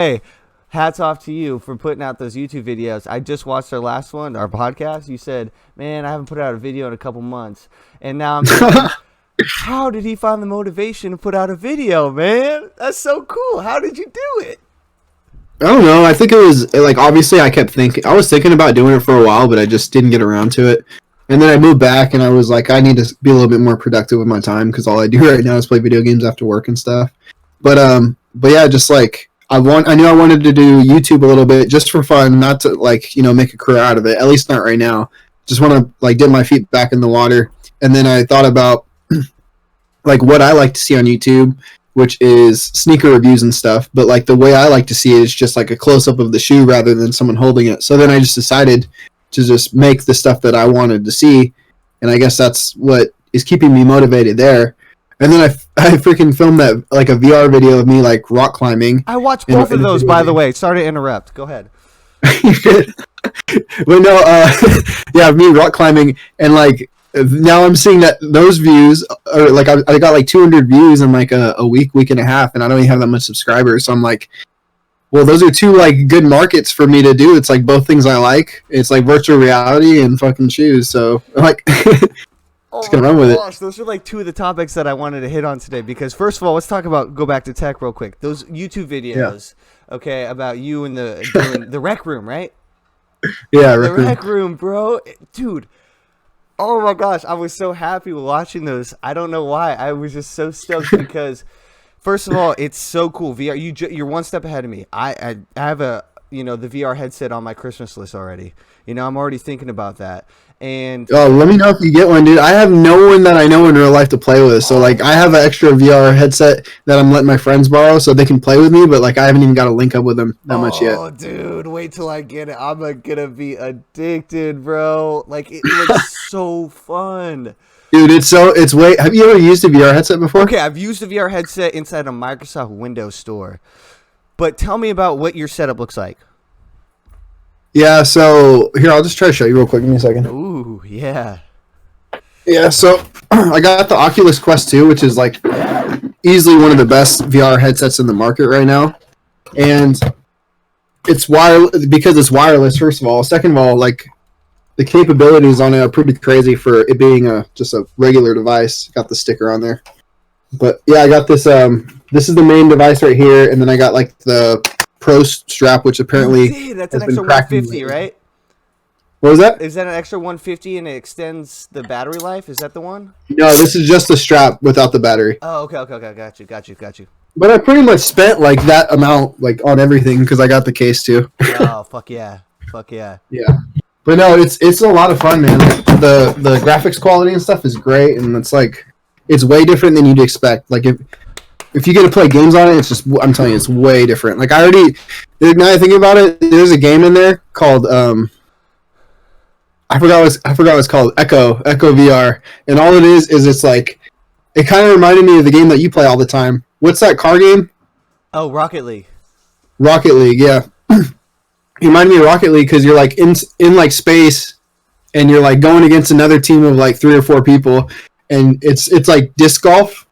Hey, hats off to you for putting out those YouTube videos. I just watched our last one, our podcast. You said, man, I haven't put out a video in a couple months. And now I'm thinking, how did he find the motivation to put out a video, man? That's so cool. How did you do it? I don't know. I think it was like obviously I was thinking about doing it for a while, but I just didn't get around to it. And then I moved back, and I was like, I need to be a little bit more productive with my time because all I do right now is play video games after work and stuff. But yeah, just like I knew I wanted to do YouTube a little bit just for fun, not to like make a career out of it. At least not right now. Just want to like dip my feet back in the water. And then I thought about like what I like to see on YouTube, which is sneaker reviews and stuff. But like the way I like to see it is just like a close up of the shoe rather than someone holding it. So then I just decided to just make the stuff that I wanted to see, and I guess that's what is keeping me motivated there. And then I freaking filmed that like a VR video of me like rock climbing. I watched both of those, by the way. Sorry to interrupt. Go ahead. But no, yeah, me rock climbing, and like now I'm seeing that those views are like I got like 200 views in like a week and a half, and I don't even have that much subscribers. So I'm like, well, those are two like good markets for me to do. It's like both things I like. It's like virtual reality and fucking shoes. So like, just gonna run with it. Those are like two of the topics that I wanted to hit on today. Because first of all, let's go back to tech real quick. Those YouTube videos, okay, about you in the rec room, right? Yeah, the rec room, bro, dude. Oh my gosh, I was so happy watching those. I don't know why. I was just so stoked because. First of all, it's so cool. VR, you're one step ahead of me. I have the VR headset on my Christmas list already. I'm already thinking about that. And let me know if you get one, dude. I have no one that I know in real life to play with. So like, I have an extra VR headset that I'm letting my friends borrow so they can play with me. But like, I haven't even got to link up with them that much yet. Oh, dude, wait till I get it. I'm gonna be addicted, bro. Like, it looks so fun. Dude, it's way. Have you ever used a VR headset before? Okay, I've used a VR headset inside a Microsoft Windows store. But tell me about what your setup looks like. Yeah, so here, I'll just try to show you real quick. Give me a second. Ooh, yeah. Yeah, so I got the Oculus Quest 2, which is like easily one of the best VR headsets in the market right now. And it's wireless because it's wireless, first of all. Second of all, like, the capabilities on it are pretty crazy for it being just a regular device. Got the sticker on there. But yeah, I got this. This is the main device right here, and then I got like the Pro strap, which apparently that's an extra 150, right? What was that? Is that an extra 150 and it extends the battery life? Is that the one? No, this is just the strap without the battery. Oh, okay. Got you. But I pretty much spent like that amount like on everything because I got the case too. Oh, fuck yeah. Yeah. But no, it's a lot of fun, man. The graphics quality and stuff is great, and it's way different than you'd expect. Like if you get to play games on it, it's just, I'm telling you, it's way different. Like now that I think about it, there's a game in there called I forgot what it's called, Echo VR, and all it is it's like it kind of reminded me of the game that you play all the time. What's that car game? Oh, Rocket League. Rocket League, yeah. You remind me of Rocket League because you're like in like space, and you're like going against another team of like 3 or 4 people, and it's like disc golf,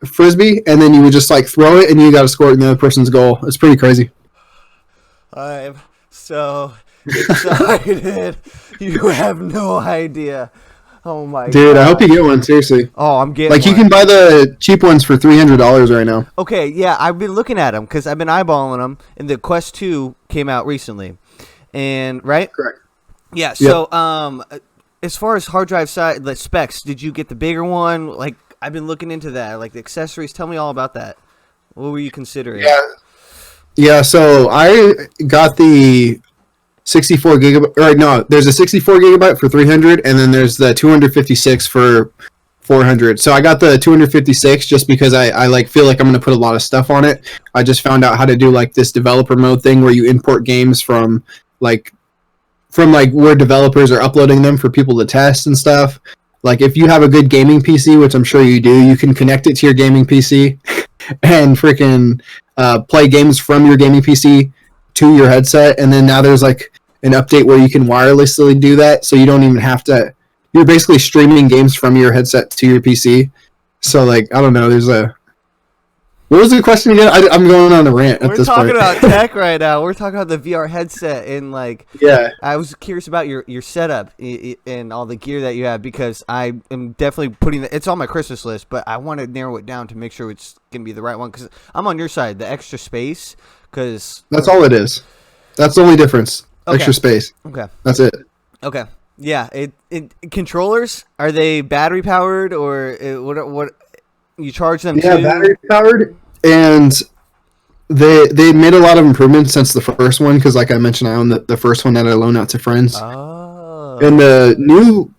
frisbee, and then you would just like throw it, and you got to score it in the other person's goal. It's pretty crazy. I'm so excited. You have no idea. Oh my god. Dude, I hope you get one, seriously. Oh, I'm getting like one. You can buy the cheap ones for $300 right now. Okay, yeah, I've been looking at them because I've been eyeballing them, and the Quest 2 came out recently. And, right? Correct. Yeah, so as far as hard drive side, the specs, did you get the bigger one? Like, I've been looking into that. Like, the accessories, tell me all about that. What were you considering? Yeah, so I got the 64 gigabyte, or no, there's a 64 gigabyte for $300, and then there's the 256 for $400. So I got the 256 just because I like feel like I'm going to put a lot of stuff on it. I just found out how to do like this developer mode thing where you import games from where developers are uploading them for people to test and stuff. Like if you have a good gaming PC, which I'm sure you do, you can connect it to your gaming PC and freaking play games from your gaming PC to your headset. And then now there's like an update where you can wirelessly do that, so you don't even have to. You're basically streaming games from your headset to your PC. So like I don't know, there's What was the question again? I'm going on a rant at this point. We're talking about tech right now. We're talking about the VR headset and like. Yeah. I was curious about your setup and all the gear that you have because I am definitely putting it's on my Christmas list, but I want to narrow it down to make sure it's gonna be the right one because I'm on your side. The extra space, because that's all it is. That's the only difference. Okay. Extra space. Okay. That's it. Okay. Yeah. Controllers, are they battery powered or what? You charge them? Yeah, too? battery powered, and they made a lot of improvements since the first one because, like I mentioned, I own the first one that I loan out to friends. Oh. And the new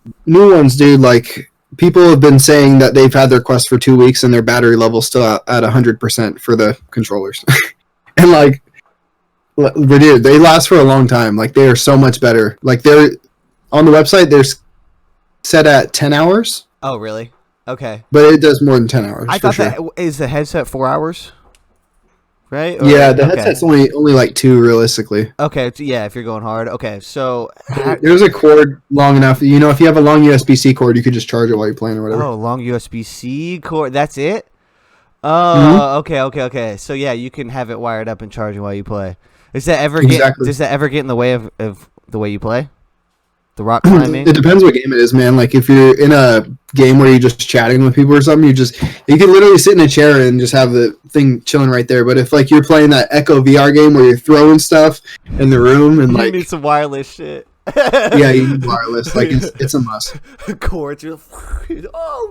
ones, dude, like people have been saying that they've had their Quest for 2 weeks and their battery level's still at 100% for the controllers, and like, dude, they last for a long time. Like they are so much better. Like they're on the website, they're set at 10 hours. Oh, really? Okay. But it does more than 10 hours. I thought that is the headset 4 hours, right? Or, yeah, the headset's only like 2 realistically. Okay, yeah, if you're going hard. Okay, so there's a cord long enough. You know, if you have a long USB-C cord, you could just charge it while you're playing or whatever. Oh, long USB-C cord. That's it? Oh, okay. So yeah, you can have it wired up and charging while you play. Does that ever get in the way of the way you play? The rock climbing? It depends what game it is, man. Like if you're in a game where you're just chatting with people or something, you can literally sit in a chair and just have the thing chilling right there. But if like you're playing that Echo VR game where you're throwing stuff in the room and like you need some wireless shit. Yeah, you need wireless. Like it's a must. Cords, you're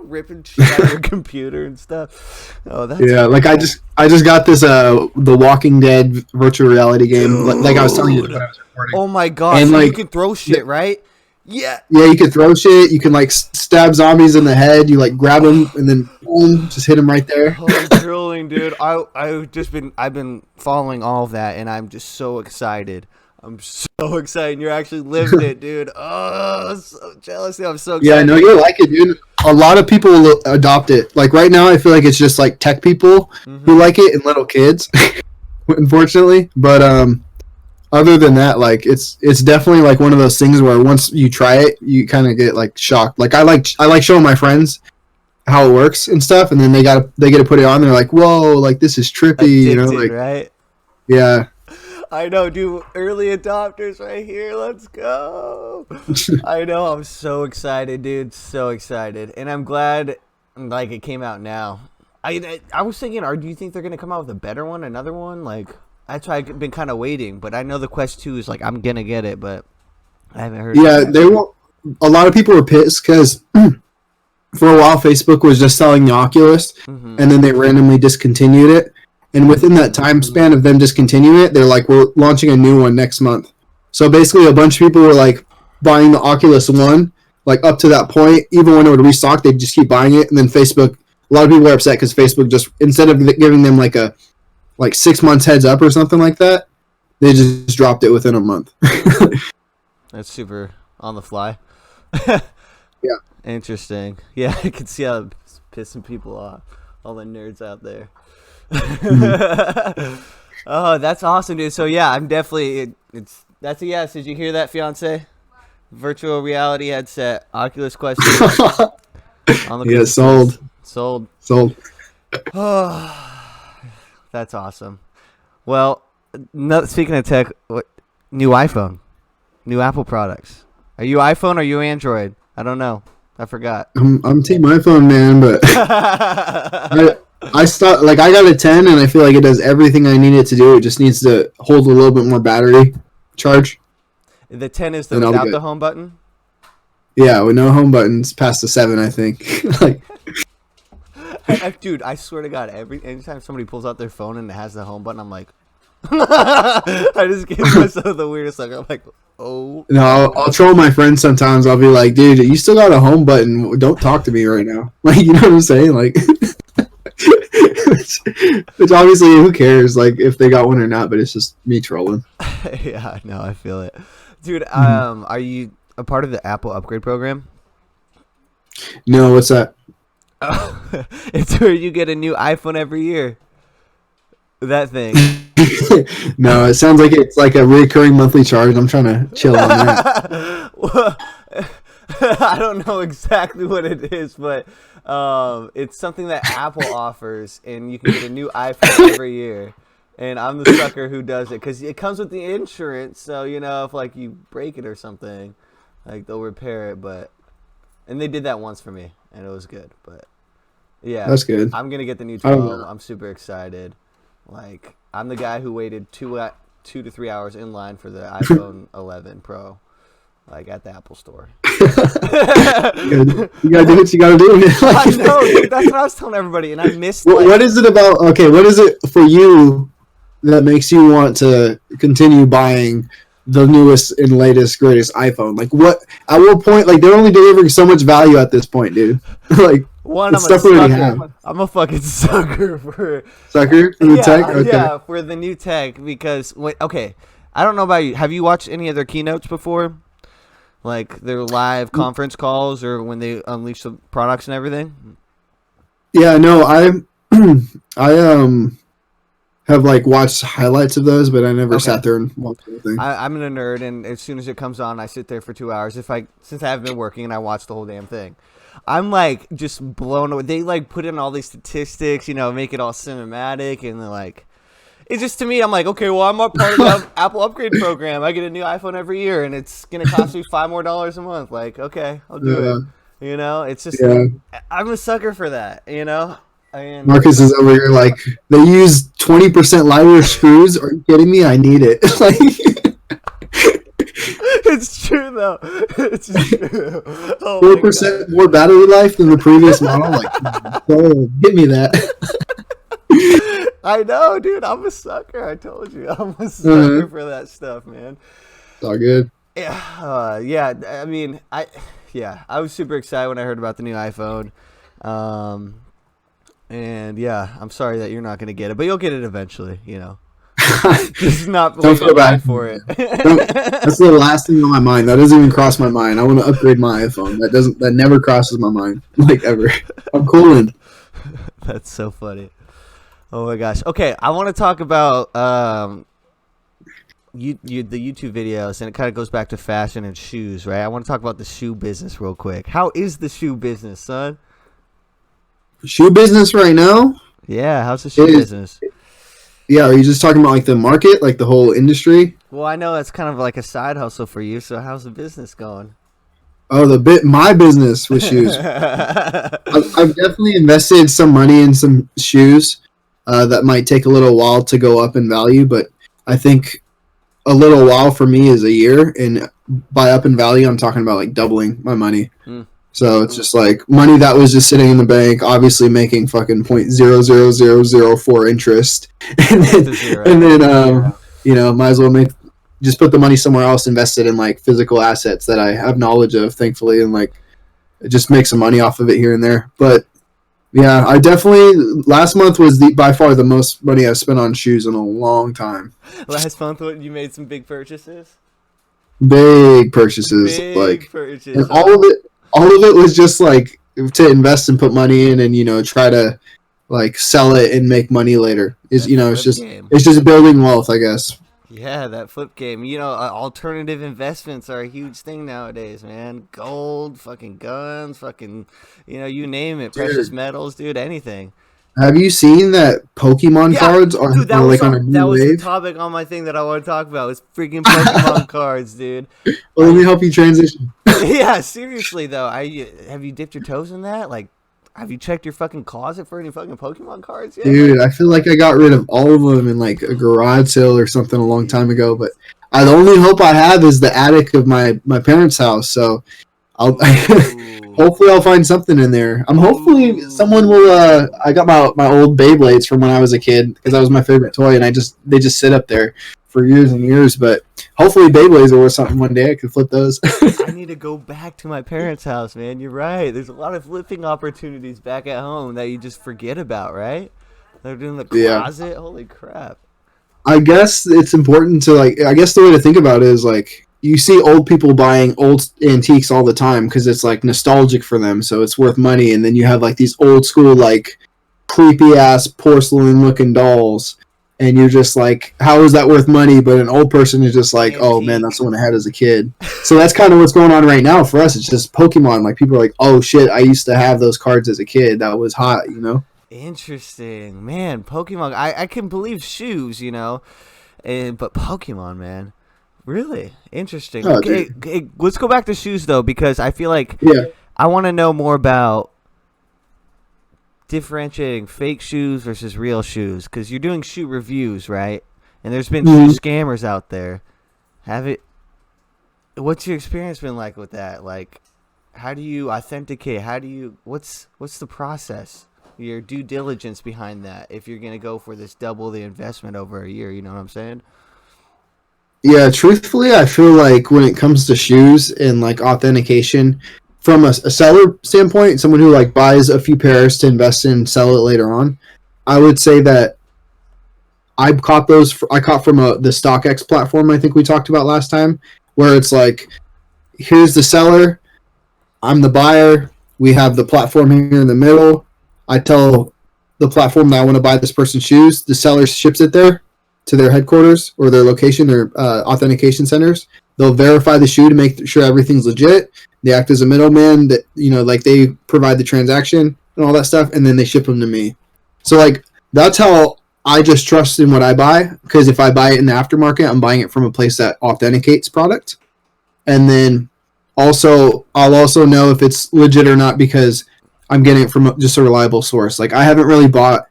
ripping shit out of your computer and stuff. Oh, that's like I just got this The Walking Dead virtual reality game. Like I was telling you when I was recording. Oh my god! And so like you can throw shit, right? Yeah. Yeah, you can throw shit. You can like stab zombies in the head. You like grab them and then boom, just hit them right there. Oh, drilling, dude! I've been following all of that, and I'm just so excited. I'm so excited. You're actually living it, dude. Oh, I'm so jealous. I'm so excited. Yeah, I know you like it, dude. A lot of people will adopt it. Like right now, I feel like it's just like tech people who like it and little kids, unfortunately. But other than that, like it's definitely like one of those things where once you try it, you kind of get like shocked. Like I like showing my friends how it works and stuff, and then they get to put it on. They're like, whoa, like this is trippy, Addicted, you know, like right? Yeah. I know, dude. Early adopters right here. Let's go. I know. I'm so excited, dude. So excited, and I'm glad like it came out now. I was thinking, do you think they're gonna come out with a better one, another one? Like that's why I've been kind of waiting. But I know the Quest 2 is like I'm gonna get it, but I haven't heard. Yeah, they won't. A lot of people were pissed because for a while Facebook was just selling the Oculus, and then they randomly discontinued it. And within that time span of them discontinuing it, they're like, we're launching a new one next month. So basically a bunch of people were like buying the Oculus One, like up to that point, even when it would restock, they'd just keep buying it. And then Facebook, a lot of people were upset because Facebook just, instead of giving them like 6 months heads up or something like that, they just dropped it within a month. That's super on the fly. Yeah. Interesting. Yeah, I can see how it's pissing people off. All the nerds out there. Oh, that's awesome, dude. So yeah, I'm definitely that's a yes. Did you hear that, fiance? Virtual reality headset, Oculus Quest. Yeah, sold. Oh, that's awesome. Well, speaking of tech, new iPhone, new Apple products. Are you iPhone or are you Android? I don't know. I forgot. I'm team iPhone, man, but I got a 10 and I feel like it does everything I need it to do. It just needs to hold a little bit more battery charge. The 10 is without the home button? Yeah, with no home buttons past the 7, I think. Dude, I swear to God, anytime somebody pulls out their phone and it has the home button, I'm like, I just give myself the weirdest look. I'm like, oh. No, I'll troll my friends sometimes. I'll be like, dude, you still got a home button. Don't talk to me right now. Like, you know what I'm saying? Like, which obviously, who cares? Like, if they got one or not? But it's just me trolling. Yeah, no, I feel it, dude. Are you a part of the Apple upgrade program? No, what's that? It's where you get a new iPhone every year. That thing. No, it sounds like it's like a recurring monthly charge. I'm trying to chill on that. I don't know exactly what it is, but it's something that Apple offers, and you can get a new iPhone every year. And I'm the sucker who does it because it comes with the insurance. So if like you break it or something, like they'll repair it. And they did that once for me, and it was good. But yeah, That's good. I'm gonna get the new 12. I'm super excited. Like I'm the guy who waited 2 to 3 hours in line for the iPhone 11 Pro, like at the Apple store. You gotta do what you gotta do. I know, dude, that's what I was telling everybody, and I missed. What is it about? Okay, what is it for you that makes you want to continue buying the newest and latest, greatest iPhone? Like, what? At what point? Like, they're only delivering so much value at this point, dude. Like, one, I'm a sucker. I'm a fucking sucker for the tech. Okay. Yeah, for the new tech because okay, I don't know about you. Have you watched any of their keynotes before? Like their live conference calls or when they unleash the products and everything? Yeah, no, I have like watched highlights of those, but I never sat there and watched everything. I'm a nerd, and as soon as it comes on, I sit there for 2 hours. Since I haven't been working, and I watch the whole damn thing. I'm like just blown away. They like put in all these statistics, make it all cinematic, and they're like, it's just to me, I'm like, okay, well, I'm a part of the Apple upgrade program. I get a new iPhone every year, and it's gonna cost me $5 more a month. Like, okay, I'll do it. It's just I'm a sucker for that. Marcus is over here like they use 20% lighter screws. Are you kidding me? I need it. It's true though. It's true. 4% more battery life than the previous model. Like, oh, give me that. I know, dude. I'm a sucker. I told you, I'm a sucker for that stuff, man. It's all good. Yeah, yeah. I mean, I was super excited when I heard about the new iPhone. And yeah, I'm sorry that you're not going to get it, but you'll get it eventually, Just not Don't feel bad for it. That's the last thing on my mind. That doesn't even cross my mind. I want to upgrade my iPhone. That never crosses my mind, like ever. I'm cooling. That's so funny. Oh my gosh. Okay, I want to talk about the YouTube videos, and it kind of goes back to fashion and shoes, right? I want to talk about the shoe business real quick. How is the shoe business, son? Shoe business right now? Yeah, how's the shoe business? Yeah, are you just talking about like the market, like the whole industry? Well, I know that's kind of like a side hustle for you. So how's the business going? Oh, my business with shoes. I've definitely invested some money in some shoes that might take a little while to go up in value, but I think a little while for me is a year, and by up in value, I'm talking about like doubling my money. So it's just like money that was just sitting in the bank, obviously making fucking 0.00004 interest, and then might as well just put the money somewhere else, invested in like physical assets that I have knowledge of, thankfully, and like just make some money off of it here and there. But yeah, I definitely last month was by far the most money I've spent on shoes in a long time. Last month, you made some big purchases. Big purchases, and all of it was just like to invest and put money in, and try to like sell it and make money later. It's just building wealth, I guess. Yeah, that flip game. Alternative investments are a huge thing nowadays, man. Gold, fucking guns, fucking, you name it. Precious metals, dude, anything. Have you seen that Pokemon cards are dude, on a new that was wave? the topic on my thing that I want to talk about. Was freaking Pokemon cards, dude. Well, let me help you transition. Yeah, seriously though, have you dipped your toes in that? Like, have you checked your fucking closet for any fucking Pokemon cards yet? Dude, I feel like I got rid of all of them in like a garage sale or something a long time ago. But the only hope I have is the attic of my parents' house. So hopefully I'll find something in there. Hopefully someone will. I got my old Beyblades from when I was a kid because that was my favorite toy, and they just sit up there for years and years. But hopefully Beyblades are worth something one day. I could flip those. I need to go back to my parents' house, man. You're right. There's a lot of flipping opportunities back at home that you just forget about, right? They're doing the closet. Yeah. Holy crap. I guess it's important to I guess the way to think about it is like you see old people buying old antiques all the time because it's like nostalgic for them, so it's worth money. And then you have like these old school like creepy ass porcelain looking dolls. and you're just like, how is that worth money? But an old person is just like, oh man, Antique. that's the one I had as a kid. So that's kind of what's going on right now for us. It's just Pokemon. Like people are like, oh shit, I used to have those cards as a kid. That was hot, you know? Interesting, man. Pokemon. I can believe shoes, you know, but Pokemon, man, really interesting. Oh, Okay, let's go back to shoes though, because I feel like Yeah. I want to know more about differentiating fake shoes versus real shoes, because you're doing shoe reviews, right? And there's been shoe scammers out there. What's your experience been like with that? Like, how do you authenticate? What's the process? Your due diligence behind that, if you're gonna go for this double the investment over a year, you know what I'm saying? Yeah, truthfully, I feel like when it comes to shoes and like authentication, from a seller standpoint, someone who like buys a few pairs to invest in, sell it later on, I would say that I caught from the StockX platform I think we talked about last time, where it's like, here's the seller, I'm the buyer, we have the platform here in the middle. I tell the platform that I want to buy this person's shoes. The seller ships it there to their headquarters or their location, their authentication centers. They'll verify the shoe to make sure everything's legit. They act as a middleman that, you know, like they provide the transaction and all that stuff, and then they ship them to me. So like that's how I just trust in what I buy, because if I buy it in the aftermarket, I'm buying it from a place that authenticates product. And then also I'll also know if it's legit or not because I'm getting it from just a reliable source. Like I haven't really bought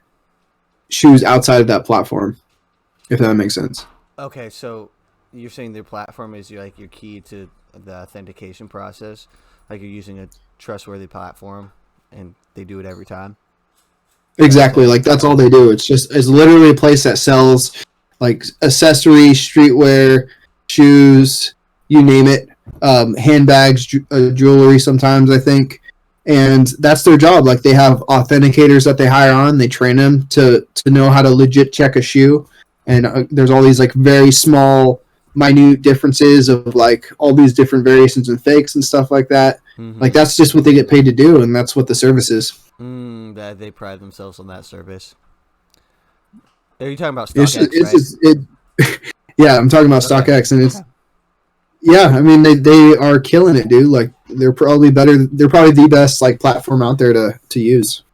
shoes outside of that platform, if that makes sense. Okay, so you're saying their platform is your key to the authentication process, like you're using a trustworthy platform, and they do it every time. Exactly, like that's all they do. It's literally a place that sells like accessories, streetwear, shoes, you name it, handbags, jewelry sometimes I think. And that's their job. Like they have authenticators that they hire on. They train them to know how to legit check a shoe. And there's all these like very small, minute differences of like all these different variations and fakes and stuff like that. Mm-hmm. Like that's just what they get paid to do, and that's what the service is. That they pride themselves on that service. Are you talking about StockX, right? Yeah, I'm talking about StockX, and it's. Yeah, I mean they are killing it, dude. Like they're probably the best like platform out there to use.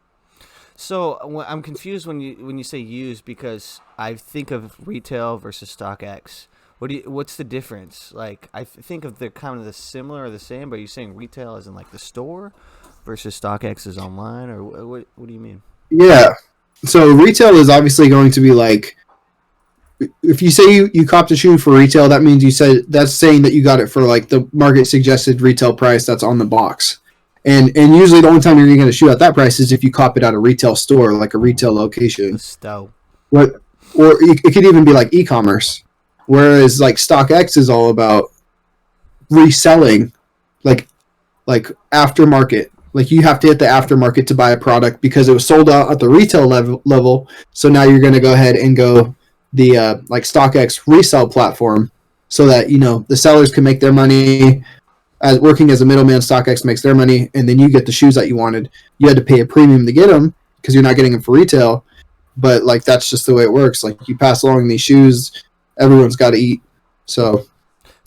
So I'm confused when you say use, because I think of retail versus StockX. What's the difference? Like I think of they're kind of the similar or the same, but are you saying retail is in like the store versus StockX is online, or what do you mean? Yeah, so retail is obviously going to be like, if you say you copped a shoe for retail, that means that's saying that you got it for like the market suggested retail price that's on the box. And usually the only time you're going to shoe at that price is if you cop it at a retail store, like a retail location. Stow. Or it could even be like e-commerce. Whereas like StockX is all about reselling, like aftermarket. Like you have to hit the aftermarket to buy a product because it was sold out at the retail level. So now you're going to go ahead and go the like StockX resale platform, so that, you know, the sellers can make their money. As working as a middleman, StockX makes their money, and then you get the shoes that you wanted. You had to pay a premium to get them because you're not getting them for retail, but like that's just the way it works. Like you pass along these shoes, everyone's got to eat. So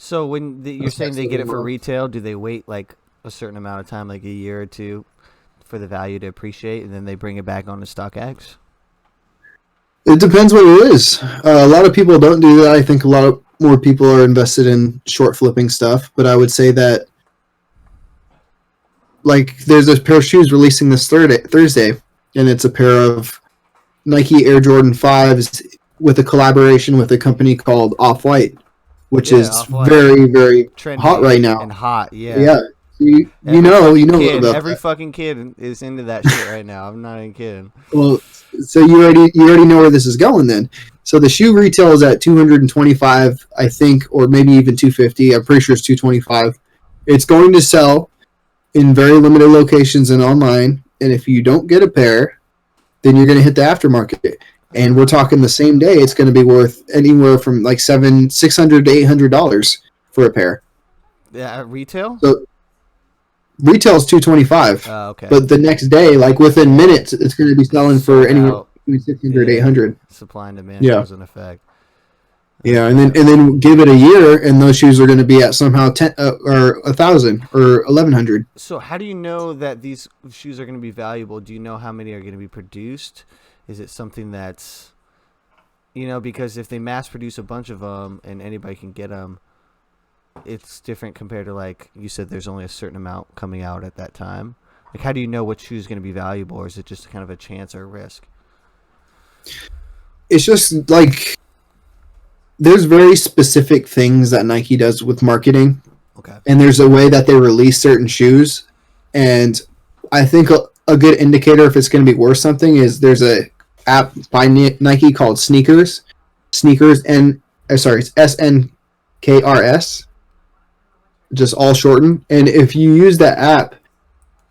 when you're saying they get it for retail, do they wait like a certain amount of time, like a year or two, for the value to appreciate, and then they bring it back onto StockX? It depends what it is. A lot of people don't do that. I think a lot more people are invested in short flipping stuff. But I would say that, like, there's a pair of shoes releasing this Thursday, and it's a pair of Nike Air Jordan 5s with a collaboration with a company called Off-White, which is Off-White. Very, very trendy hot right now. And hot, yeah. Yeah. You know about every fucking kid is into that shit right now. I'm not even kidding. Well, so you already know where this is going then. So the shoe retail is at $225, I think, or maybe even $250. I'm pretty sure it's $225. It's going to sell in very limited locations and online. And if you don't get a pair, then you're going to hit the aftermarket. And we're talking the same day, it's going to be worth anywhere from like $600 to $800 for a pair. Yeah, retail. So retail is $225. Okay. But the next day, like within minutes, it's going to be selling for anywhere between 600 Yeah. 800. Supply and demand Yeah. goes in effect. Yeah, and then give it a year, and those shoes are going to be at somehow 10 or 1,000 or 1,100. So how do you know that these shoes are going to be valuable? Do you know how many are going to be produced? Is it something that's, because if they mass produce a bunch of them and anybody can get them, it's different compared to, like you said, there's only a certain amount coming out at that time. Like, how do you know what shoe is going to be valuable, or is it just kind of a chance or a risk? It's just like there's very specific things that Nike does with marketing. Okay. And there's a way that they release certain shoes. And I think a good indicator if it's going to be worth something is there's a app by Nike called Sneakers. Sneakers, it's SNKRS. Just all shortened. And if you use that app,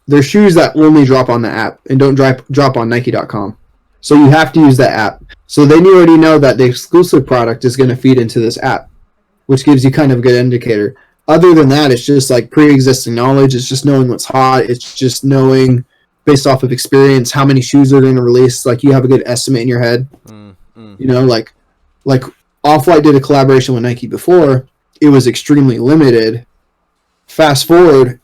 there's shoes that only drop on the app and don't drop on Nike.com. So you have to use that app. So then you already know that the exclusive product is going to feed into this app, which gives you kind of a good indicator. Other than that, it's just like pre-existing knowledge. It's just knowing what's hot. It's just knowing based off of experience how many shoes they're going to release. Like you have a good estimate in your head. Like Off-White did a collaboration with Nike before. It was extremely limited. Fast forward,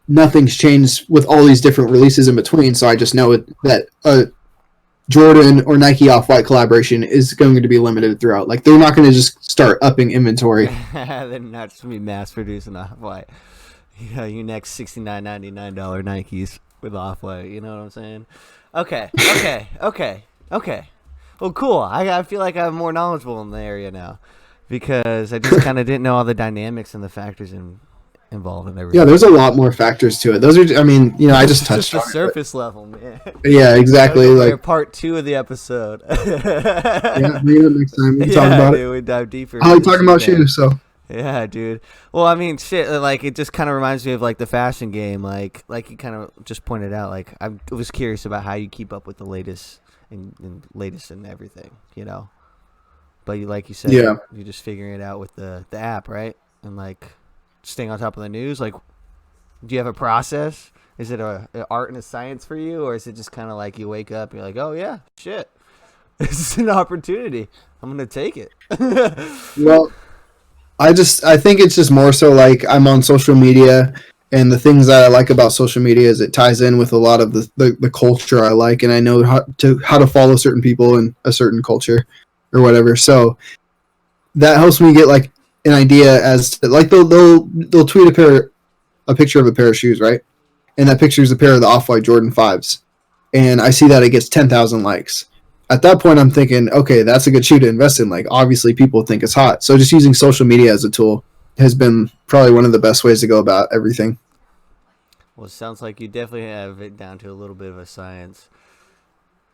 nothing's changed with all these different releases in between. So I just know that a Jordan or Nike Off-White collaboration is going to be limited throughout. Like they're not going to just start upping inventory. They're not just going to be mass producing Off-White. You next $69.99 Nikes with Off-White. You know what I'm saying? Okay. Well, cool. I feel like I'm more knowledgeable in the area now because I just kind of didn't know all the dynamics and the factors involved in everything. Yeah, there's a lot more factors to it. Those are, I just touched just the on surface level, man. Yeah, exactly. Like part 2 of the episode. Yeah, maybe next time we can talk about it. We dive deeper. I like talking about shoes, so. Yeah, dude. Well, I mean, shit. Like, it just kind of reminds me of like the fashion game. Like you kind of just pointed out. Like, I was curious about how you keep up with the latest and latest in everything. But like you said, yeah, you're just figuring it out with the app, right? And like staying on top of the news. Like, do you have a process? Is it an art and a science for you, or is it just kind of like you wake up and you're like, oh yeah, shit, this is an opportunity. I'm gonna take it. Well, I think it's just more so like I'm on social media, and the things that I like about social media is it ties in with a lot of the culture I like, and I know how to follow certain people in a certain culture or whatever. So that helps me get like an idea as to, like they'll tweet a picture of a pair of shoes, right? And that picture is a pair of the Off-White Jordan 5s, and I see that it gets 10,000 likes. At that point, I'm thinking, okay, that's a good shoe to invest in. Like, obviously, people think it's hot. So just using social media as a tool has been probably one of the best ways to go about everything. Well, it sounds like you definitely have it down to a little bit of a science.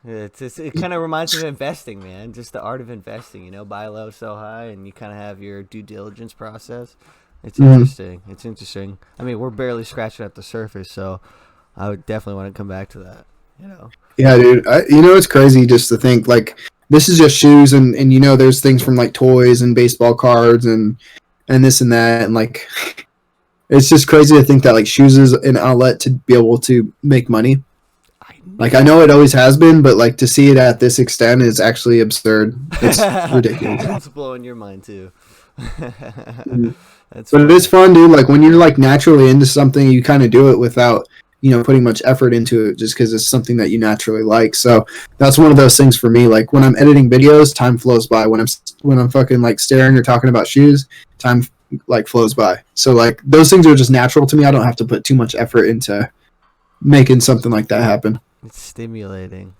It kind of reminds me of investing, man. Just the art of investing, buy low, sell high, and you kind of have your due diligence process. It's interesting. It's interesting. I mean, we're barely scratching at the surface, so I would definitely want to come back to that, Yeah, dude. It's crazy just to think, like, this is just shoes, and there's things from, like, toys and baseball cards and this and that, and, like, it's just crazy to think that, like, shoes is an outlet to be able to make money. Like, I know it always has been, but, like, to see it at this extent is actually absurd. It's ridiculous. It's blowing your mind, too. But it is fun, dude. Like, when you're, like, naturally into something, you kind of do it without putting much effort into it just because it's something that you naturally like. So that's one of those things for me. Like when I'm editing videos, time flows by. When I'm fucking like staring or talking about shoes, time like flows by. So like those things are just natural to me. I don't have to put too much effort into making something like that happen. It's stimulating.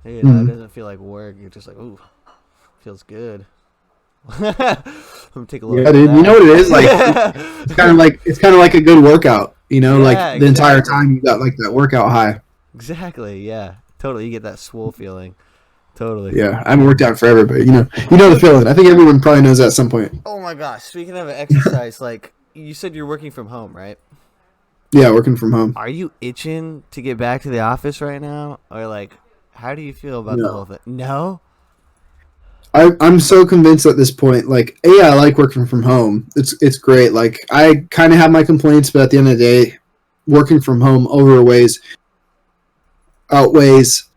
It doesn't feel like work. You're just like, ooh, feels good. I'm gonna take a look. Yeah, dude. You know what it is? Like it's kind of like a good workout. Like the entire time you got like that workout high. Exactly. Yeah. Totally. You get that swole feeling. Totally. Yeah. I haven't worked out forever, but you know the feeling. I think everyone probably knows that at some point. Oh my gosh. Speaking of exercise, like you said, you're working from home, right? Yeah, working from home. Are you itching to get back to the office right now, or like, how do you feel about the whole thing? No. I'm so convinced at this point, like, yeah, I like working from home. It's great. Like, I kind of have my complaints, but at the end of the day, working from home outweighs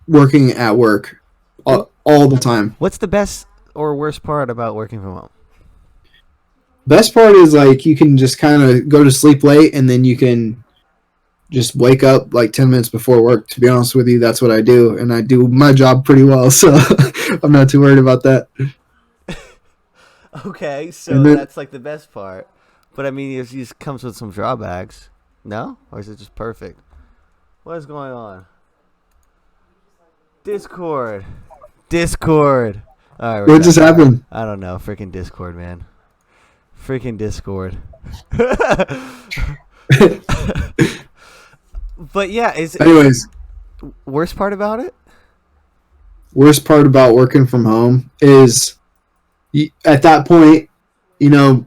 working at work all the time. What's the best or worst part about working from home? Best part is like you can just kind of go to sleep late and then you can just wake up like 10 minutes before work. To be honest with you, that's what I do, and I do my job pretty well, so I'm not too worried about that. Okay, so that's like the best part. But I mean, it just comes with some drawbacks. No? Or is it just perfect? What is going on? Discord. All right, What just happened? I don't know. Freaking Discord, man. Freaking Discord. But yeah, anyways, worst part about it? Worst part about working from home is at that point, you know,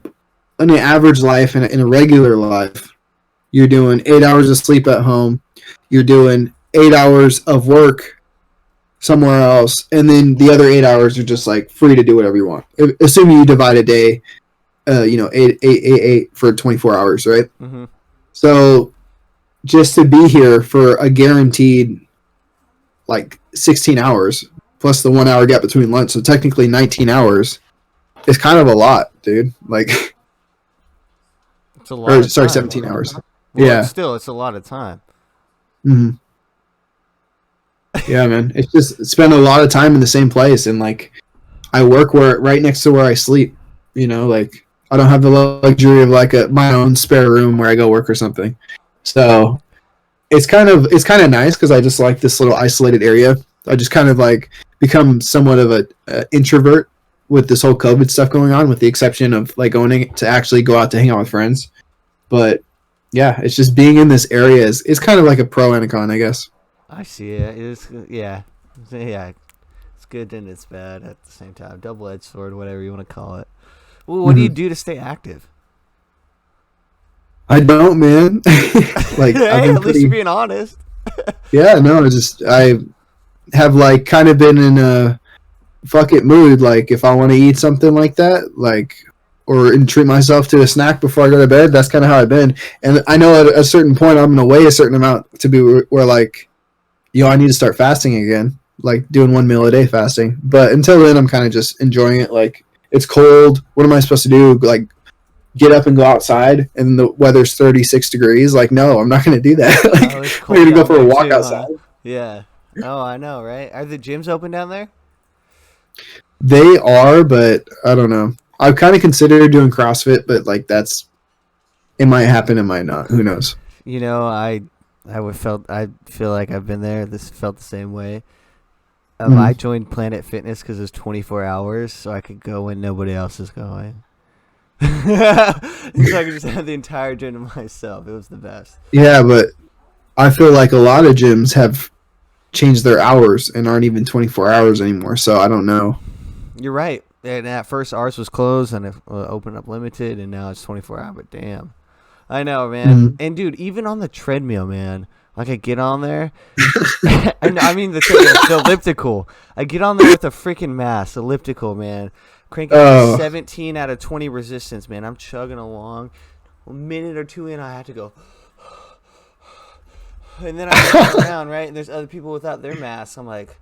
in an average life and in a regular life, you're doing 8 hours of sleep at home, you're doing 8 hours of work somewhere else, and then the other 8 hours are just like free to do whatever you want. Assuming you divide a day, eight for 24 hours, right? Mm-hmm. So just to be here for a guaranteed like 16 hours plus the 1 hour gap between lunch, so technically 19 hours is kind of a lot, dude. Like, it's a lot. 17 hours. Well, yeah, it's a lot of time. Mm-hmm. Yeah, man. It's just spend a lot of time in the same place, and like I work right next to where I sleep. You know, like I don't have the luxury of like my own spare room where I go work or something. So it's kind of nice because I just like this little isolated area. I just kind of like become somewhat of a introvert with this whole COVID stuff going on, with the exception of like going to actually go out to hang out with friends. But yeah, it's just being in this area is kind of like a pro and a con, I guess. I see it. Yeah. It's good and it's bad at the same time. Double-edged sword, whatever you want to call it. Well, what do you do to stay active? I don't, man. Like, hey, at least you're being honest. Yeah, no, I have like kind of been in a fuck it mood. Like, if I want to eat something like that, like, or treat myself to a snack before I go to bed, that's kind of how I've been. And I know at a certain point I'm gonna weigh a certain amount to be where like, I need to start fasting again, like doing 1 meal a day fasting. But until then, I'm kind of just enjoying it. Like, it's cold. What am I supposed to do? Like, get up and go outside and the weather's 36 degrees? Like, no, I'm not going to do that. Like, I'm going to go for a walk outside. Huh? Yeah. Oh, I know, right? Are the gyms open down there? They are, but I don't know. I've kind of considered doing CrossFit, but like it might happen, it might not. Who knows? You know, I feel like I've been there. This felt the same way. I joined Planet Fitness because it was 24 hours, so I could go when nobody else is going. So I could just have the entire gym to myself. It was the best. Yeah, but I feel like a lot of gyms have changed their hours and aren't even 24 hours anymore, so I don't know. You're right. And at first ours was closed and it opened up limited, and now it's 24 hours, but damn. I know, man. Mm-hmm. And dude, even on the treadmill, man, like I get on there, and I mean the elliptical. I get on there with a freaking mass elliptical, man. Cranking 17 out of 20 resistance, man. I'm chugging along. A minute or two in, I have to go. And then I look around, right? And there's other people without their masks. I'm like,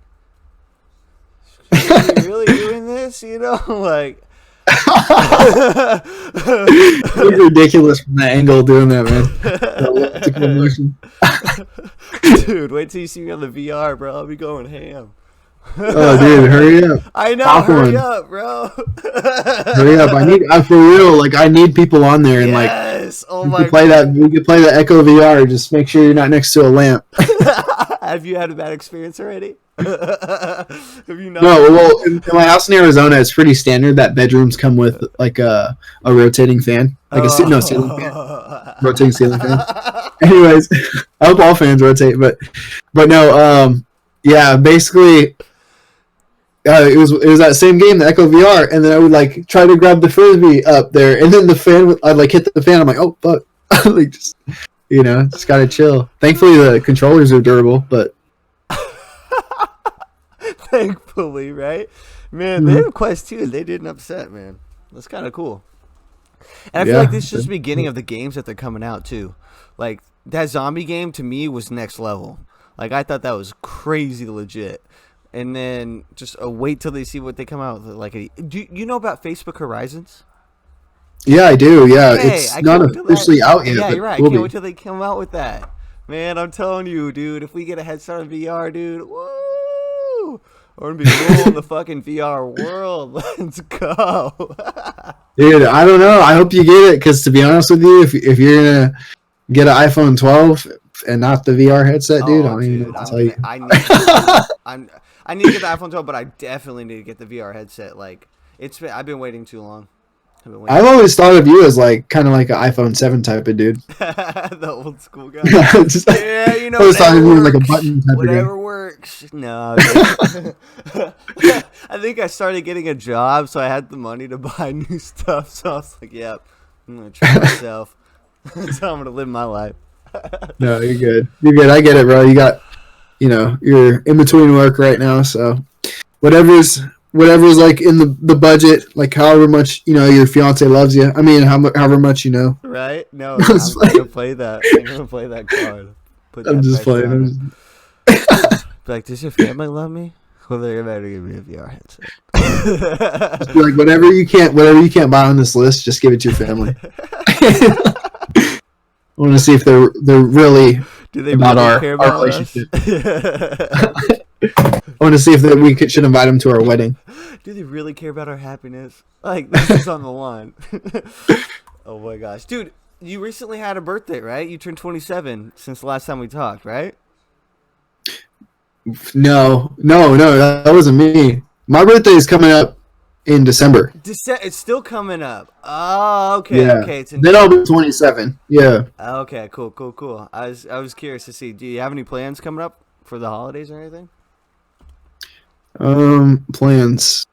are you really doing this? You know, like. It's ridiculous from that angle doing that, man. Dude, wait till you see me on the VR, bro. I'll be going ham. Oh, dude, hurry up! I know, hurry up, bro. Hurry up! I for real, like I need people on there, and yes. Like, we could play the Echo VR. Just make sure you're not next to a lamp. Have you had a bad experience already? Have you not? No, well, in my house in Arizona, it's pretty standard that bedrooms come with like a rotating fan, like ceiling fan, rotating ceiling fan. Anyways, I hope all fans rotate, but no, yeah, basically. It was that same game, the Echo VR, and then I would like try to grab the frisbee up there, and then the fan, I'd like hit the fan. I'm like, oh fuck, like just just gotta chill. Thankfully, the controllers are durable, but thankfully, right, man. They have a Quest 2, and they didn't upset, man. That's kind of cool. And I feel like this is just the beginning of the games that they're coming out too. Like that zombie game to me was next level. Like I thought that was crazy legit. And then just wait till they see what they come out with. Like, do you know about Facebook Horizons? Yeah, I do. Yeah, Hey, it's I not can't wait till officially out yet. Yeah, but you're right. I will can't be. wait till they come out with that. Man, I'm telling you, dude. If we get a head start on VR, dude, woo! We're gonna be ruling the fucking VR world. Let's go. Dude, I don't know. I hope you get it because to be honest with you, if you're gonna get an iPhone 12 and not the VR headset, dude, I Oh, don't even know dude, what to tell you. I need to, I need to get the iPhone 12, but I definitely need to get the VR headset. Like, I've been waiting too long. I've always thought of you as like kind of like an iPhone 7 type of dude. The old school guy. Just, Yeah, you know, I always thought of you as whatever like a button type whatever of works. No, I think I started getting a job, so I had the money to buy new stuff. So I was like, "Yep, I'm gonna try myself. That's how I'm gonna live my life." guy. No, you're good. You're good. I get it, bro. You got, you're in between work right now, so whatever's like in the budget, like however much your fiance loves you. I mean, however much Right? No, I'm gonna play that. I'm gonna play that card. Put I'm that just pressure playing. on it. Be like, does your family love me? Well, they're about to give me a VR headset. Just be like, whatever you can't buy on this list, just give it to your family. I want to see if they're really Do they about really our care about relationship. us? I want to see if should invite them to our wedding. Do they really care about our happiness? Like, this is on the line. Oh my gosh. Dude, you recently had a birthday, right? You turned 27 since the last time we talked, right? No, that wasn't me. My birthday is coming up in December. It's still coming up. Oh, okay. Yeah. Okay. It's in Then I'll be 27. Yeah. Okay, cool. I was curious to see. Do you have any plans coming up for the holidays or anything? Plans.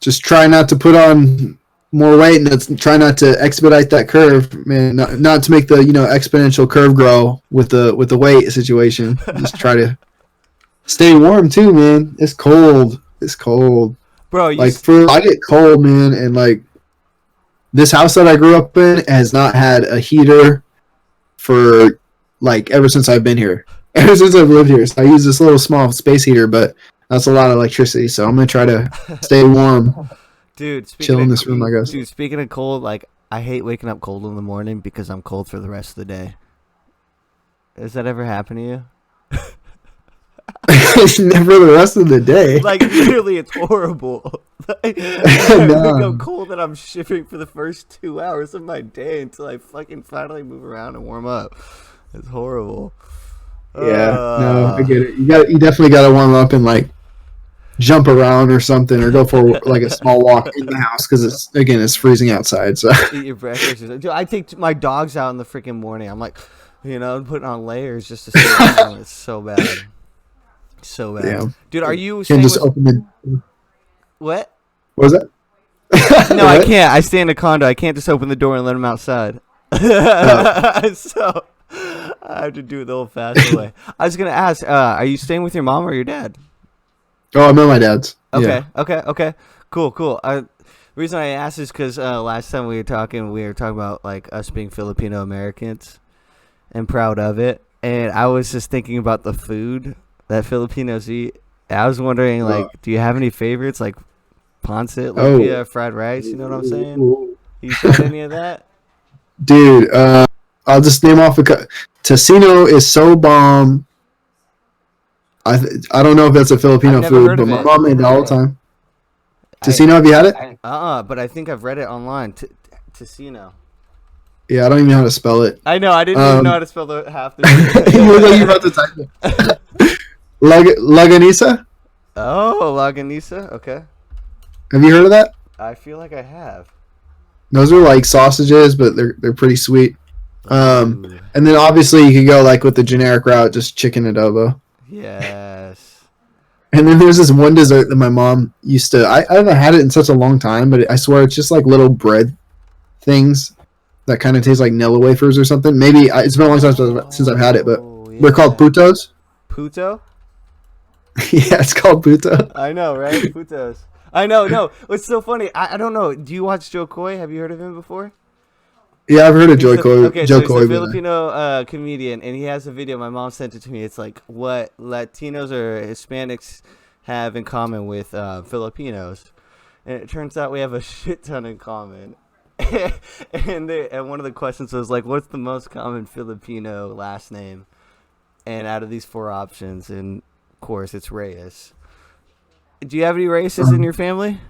Just try not to put on more weight and try not to expedite that curve, man. Not to make the exponential curve grow with the weight situation. Just try to stay warm too, man. It's cold. Bro, I get cold, man, and like this house that I grew up in has not had a heater for like ever since I've been here. Ever since I've lived here. So I use this little small space heater, but that's a lot of electricity, so I'm gonna try to stay warm. Dude, chill in this room, I guess. Dude, speaking of cold, like I hate waking up cold in the morning because I'm cold for the rest of the day. Has that ever happened to you? Never the rest of the day. Like literally, it's horrible. I wake up cold and I'm shivering for the first 2 hours of my day until I fucking finally move around and warm up. It's horrible. Yeah, no, I get it. You definitely got to warm up and like jump around or something, or go for like a small walk in the house because it's freezing outside. So eat your breakfast. Dude, I take my dogs out in the freaking morning. I'm like, putting on layers just to stay warm. It's so bad. So bad. Yeah. Dude, are you can just open the what? What was that? No, I can't. I stay in a condo. I can't just open the door and let them outside. So I have to do it the old-fashioned way. I was gonna ask, are you staying with your mom or your dad? Oh, I'm at my dad's. Okay, yeah. okay. Cool. The reason I asked is because last time we were talking about like us being Filipino Americans and proud of it, and I was just thinking about the food that Filipinos eat. I was wondering, like, do you have any favorites, like pancit, lumpia, fried rice? You know what I'm saying? You tried any of that? Dude, I'll just name off Tocino is so bomb. I don't know if that's a Filipino food, but my mom made it all the time. Tocino, have you had it? But I think I've read it online. Tocino. Yeah, I don't even know how to spell it. I know. I didn't even know how to spell the half the You look like you're about to type it. Laganisa? Oh, Laganisa? Okay. Have you heard of that? I feel like I have. Those are like sausages, but they're pretty sweet. And then obviously you can go like with the generic route, just chicken adobo. Yes. And then there's this one dessert that my mom used to. I haven't had it in such a long time, but I swear it's just like little bread things that kind of taste like Nilla wafers or something. Maybe it's been a long time since I've had it, but they're called putos. Puto? Yeah, it's called puto. I know, right? Putos. I know. No, it's so funny. I don't know. Do you watch Joe Coy? Have you heard of him before? Yeah, I've heard of He's Joe a, Coy. okay, Joe so he's a Coy. Filipino comedian, and he has a video. My mom sent it to me. It's like what Latinos or Hispanics have in common with Filipinos, and it turns out we have a shit ton in common. and one of the questions was like, "What's the most common Filipino last name?" And out of these four options, and of course, it's Reyes. Do you have any Reyes in your family?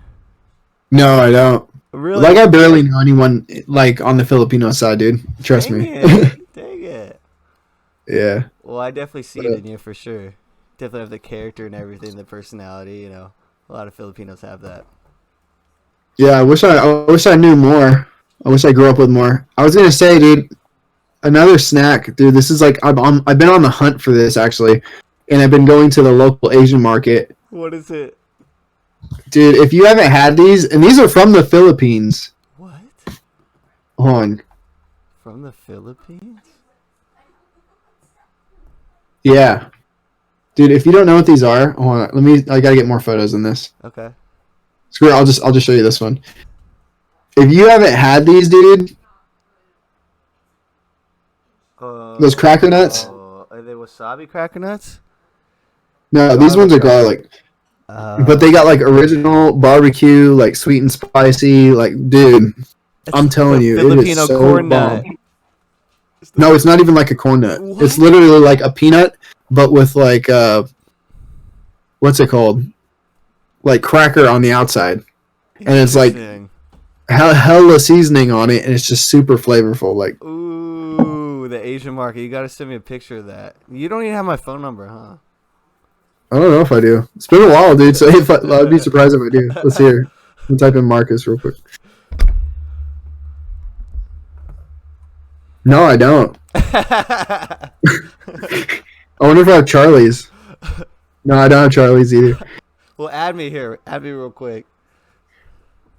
No, I don't. Really? Like, I barely know anyone like on the Filipino side, dude. Trust Dang me. it. Dang it. Yeah. Well, I definitely see it in you for sure. Definitely have the character and everything, the personality. You know, a lot of Filipinos have that. Yeah, I wish I knew more. I wish I grew up with more. I was gonna say, dude, another snack, dude. This is like I've been on the hunt for this actually, and I've been going to the local Asian market. What is it? Dude, if you haven't had these, and these are from the Philippines. What? Hold on. From the Philippines? Yeah. Dude, if you don't know what these are, hold on. I gotta get more photos in this. Okay. Screw it, I'll just show you this one. If you haven't had these, dude, those cracker nuts? Are they wasabi cracker nuts? No, these ones are garlic. But they got like original barbecue, like sweet and spicy, like dude. I'm telling you, Filipino it is so corn bomb. nut. No, it's not even like a corn nut. What? It's literally like a peanut, but with like what's it called? Like cracker on the outside, and it's like hella seasoning on it, and it's just super flavorful. Like, ooh, the Asian market. You gotta send me a picture of that. You don't even have my phone number, huh? I don't know if I do. It's been a while, dude. So I'd be surprised if I do. Let's hear. I'll type in Marcus real quick. No, I don't. I wonder if I have Charlie's. No, I don't have Charlie's either. Well, add me here. Add me real quick.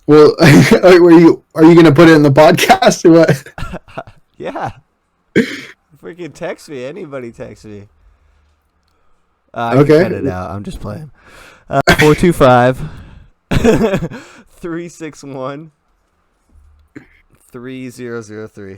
Well, are you gonna put it in the podcast or what? Yeah. Freaking text me. Anybody text me. I Okay. can cut it out. I'm just playing. 425 361 3003.